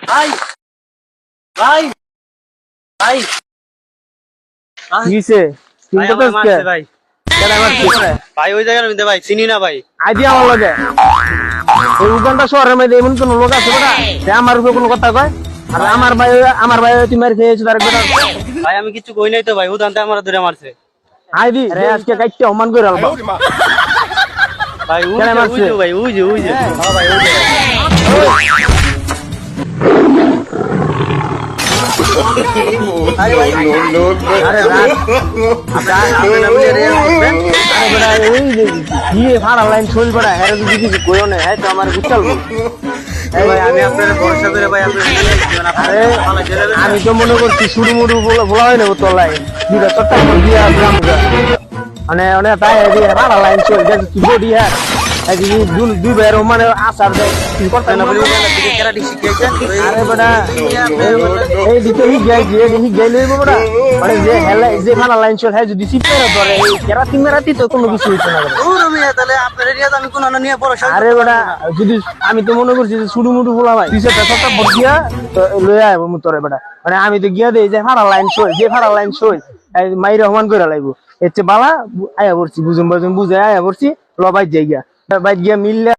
ভাই ভাই ভাই কিছে ভাই চিন্তা আমার তো মারছে ভাই কেডা মারছে ভাই ওই জায়গার মধ্যে ভাই চিনি না ভাই আইডি আমার লগে এই উগান্ডা শহরের মধ্যে এমন কোন লোক আছে বেটা যে আমার উপরে কোনো কথা কয় আর আমার ভাই তুমি মার খেয়েছো তার বেটা ভাই আমি কিছু কই নাই তো ভাই উদানতে আমার ধরে মারছে আইডি রে আজকে কাইতে অমান করে আলবা ভাই কেন মারছে? উজু ভাই উজু হ্যাঁ ভাই উজু আরে ভাই আরে রাত আপনি না বলে রে করবেন আরে বেটা ওই যে দিয়ে ভাড়া লাইন চল বেটা হ্যাঁ যদি কিছু কইও না হ্যাঁ তো আমার বুঝাল ভাই আমি আপনার ভরসা করে ভাই আপনার আরে আমি তো মনে করছি শুরু মুরু বলা হয় না তোলাই দুটা চট্টা করে দিয়া গ্রাম মানে অনেক তাই দিয়ে ভাড়া লাইন চল যে তুই বডি হ্যাঁ এই যে দুই বের মানে আসার দেয় কি করতে না বলি কেরাটি শিখিয়েছেন আরে বেটা এই দিকে হি গেলে বেটা মানে যে হেলে যে ভাড়া লাইন চল হ্যাঁ যদি সিপেরা ধরে এই কেরাতি মেরাতি তো কোনো কিছু হইতো না তাহলে আপনার এরিয়া আমি কোনো নিয়ে ভরসা আরে বেটা যদি আমি তো মনে করছি যে শুরু মুরু বলা ভাই তুই সেটা সবটা বদিয়া লয়ে আইব মুতরে বেটা মানে আমি তো গিয়া দেই যে ভাড়া লাইন চল যে ভাড়া লাইন চল এই মাই রহমান কইরা লাইবো এতে বালা আয়া পড়ছি বুঝুম বুঝে আয়া পড়ছি ল বাইর যাই গিয়া বাইর গিয়া মিললে